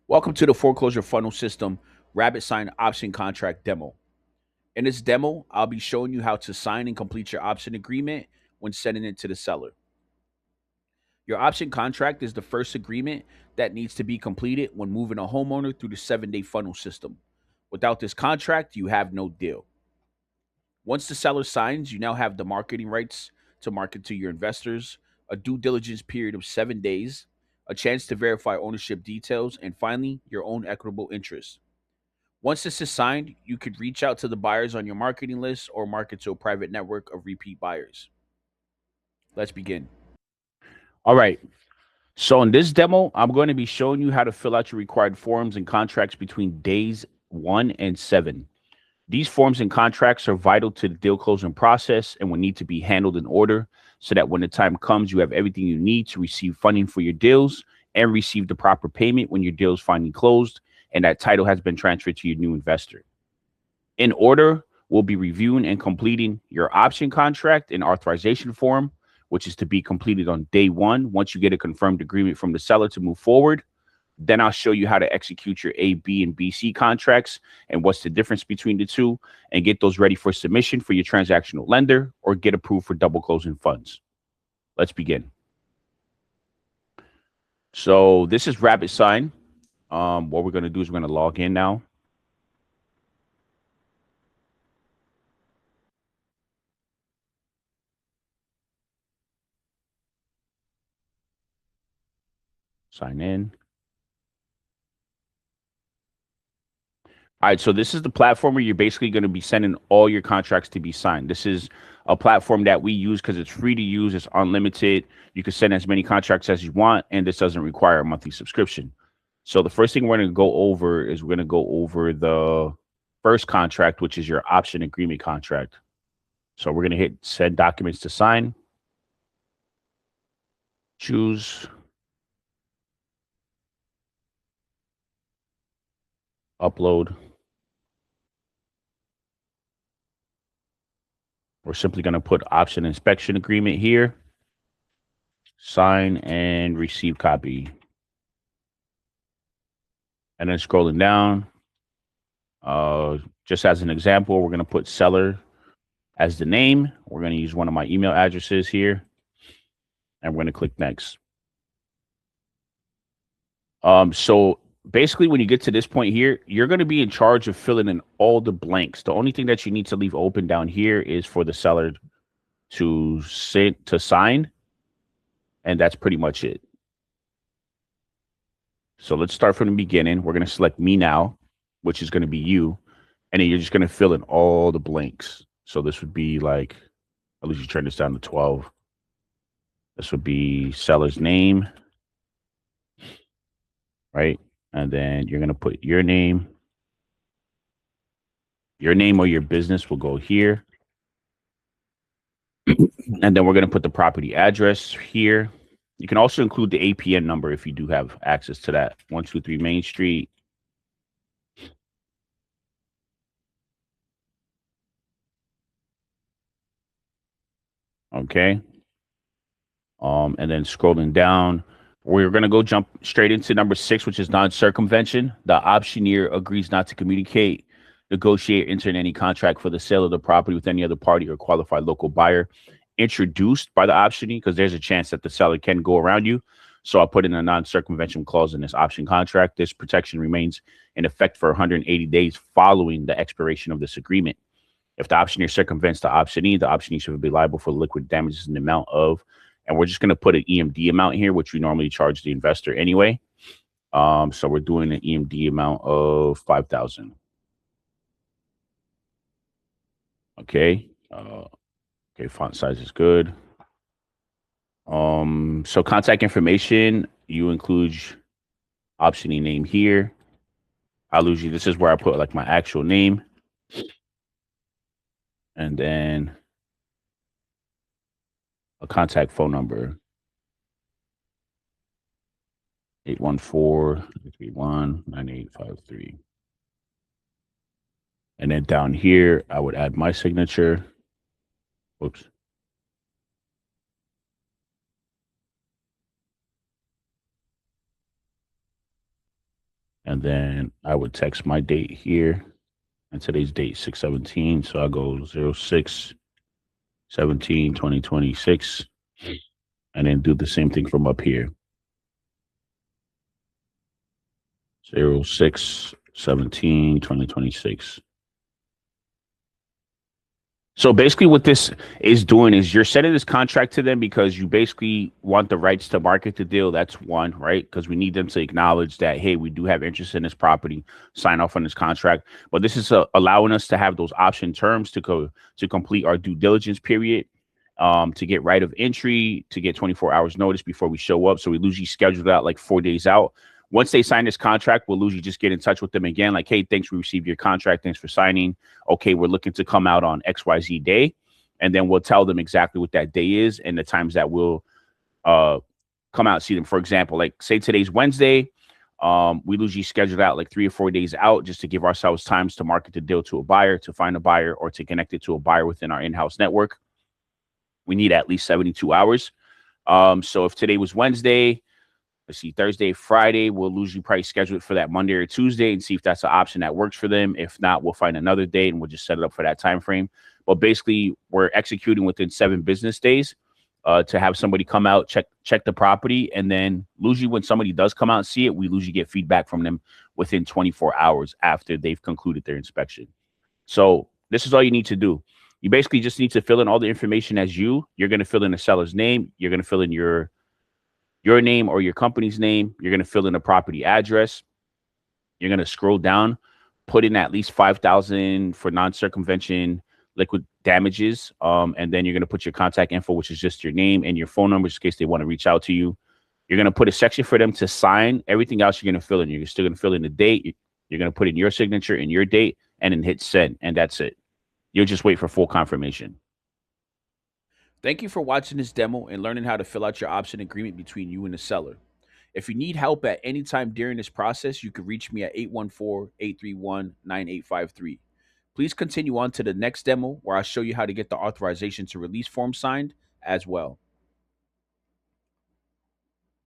Welcome to the Foreclosure Funnel System Rabbitsign Option Contract Demo. In this demo, I'll be showing you how to sign and complete your option agreement when sending it to the seller. Your option contract is the first agreement that needs to be completed when moving a homeowner through the 7-day funnel system. Without this contract, you have no deal. Once the seller signs, you now have the marketing rights to market to your investors, a due diligence period of 7 days, a chance to verify ownership details, and finally, your own equitable interest. Once this is signed, you could reach out to the buyers on your marketing list or market to a private network of repeat buyers. Let's begin. All right. So in this demo, I'm going to be showing you how to fill out your required forms and contracts between days 1 and 7. These forms and contracts are vital to the deal closing process and will need to be handled in order so that when the time comes, you have everything you need to receive funding for your deals and receive the proper payment when your deal is finally closed and that title has been transferred to your new investor. In order, we'll be reviewing and completing your option contract and authorization form, which is to be completed on day 1 once you get a confirmed agreement from the seller to move forward. Then I'll show you how to execute your A, B, and BC contracts and what's the difference between the two and get those ready for submission for your transactional lender or get approved for double closing funds. Let's begin. So this is Rabbitsign. What we're going to do is we're going to log in now. Sign in. All right, so this is the platform where you're basically going to be sending all your contracts to be signed. This is a platform that we use because it's free to use, it's unlimited. You can send as many contracts as you want, and this doesn't require a monthly subscription. So the first thing we're going to go over is we're going to go over the first contract, which is your option agreement contract. So we're going to hit send documents to sign, choose, upload. We're simply going to put option inspection agreement here, sign and receive copy. And then scrolling down, just as an example, we're going to put seller as the name. We're going to use one of my email addresses here, and we're going to click next. So basically, when you get to this point here, you're going to be in charge of filling in all the blanks. The only thing that you need to leave open down here is for the seller to sign, and that's pretty much it. So let's start from the beginning. We're going to select me now, which is going to be you, and then you're just going to fill in all the blanks. So this would be like, at least you turn this down to 12. This would be seller's name, right? And then you're going to put your name. Your name or your business will go here. And then we're going to put the property address here. You can also include the APN number if you do have access to that. 123 Main Street. Okay. And then scrolling down, we're going to go jump straight into number 6, which is non-circumvention. The optioneer agrees not to communicate, negotiate, enter in any contract for the sale of the property with any other party or qualified local buyer introduced by the optionee, because there's a chance that the seller can go around you. So I'll put in a non-circumvention clause in this option contract. This protection remains in effect for 180 days following the expiration of this agreement. If the optioneer circumvents the optionee should be liable for liquid damages in the amount of, and we're just going to put an EMD amount here, which we normally charge the investor anyway. So we're doing an EMD amount of 5,000. Okay. Okay, font size is good. So contact information, you include optionee name here. This is where I put like my actual name. And then a contact phone number. 814-331-9853. And then down here, I would add my signature. Whoops. And then I would text my date here. And today's date, 6/17. So I go 06/17/2026. And then do the same thing from up here. 06/17/2026. So basically, what this is doing is you're sending this contract to them because you basically want the rights to market the deal. That's one, right? Because we need them to acknowledge that, hey, we do have interest in this property, sign off on this contract. But this is allowing us to have those option terms to complete our due diligence period, to get right of entry, to get 24 hours notice before we show up. So we usually schedule that like 4 days out. Once they sign this contract, we'll usually just get in touch with them again, like, hey, thanks, we received your contract. Thanks for signing. Okay, we're looking to come out on XYZ day. And then we'll tell them exactly what that day is and the times that we'll uh, come out and see them. For example, like say today's Wednesday. We usually schedule out like 3 or 4 days out just to give ourselves times to market the deal to a buyer, to find a buyer, or to connect it to a buyer within our in-house network. We need at least 72 hours. So if today was Wednesday, let's see, Thursday, Friday, we'll usually probably schedule it for that Monday or Tuesday and see if that's an option that works for them. If not, we'll find another date and we'll just set it up for that time frame. But basically, we're executing within 7 business days to have somebody come out, check the property, and then usually when somebody does come out and see it, we usually get feedback from them within 24 hours after they've concluded their inspection. So this is all you need to do. You basically just need to fill in all the information as you. You're going to fill in the seller's name. You're going to fill in your name or your company's name. You're going to fill in a property address. You're going to scroll down, put in at least 5,000 for non-circumvention liquid damages. And then you're going to put your contact info, which is just your name and your phone number, just in case they want to reach out to you. You're going to put a section for them to sign. Everything else you're going to fill in. You're still going to fill in the date. You're going to put in your signature and your date and then hit send. And that's it. You'll just wait for full confirmation. Thank you for watching this demo and learning how to fill out your option agreement between you and the seller. If you need help at any time during this process, you can reach me at 814-831-9853. Please continue on to the next demo where I'll show you how to get the authorization to release form signed as well.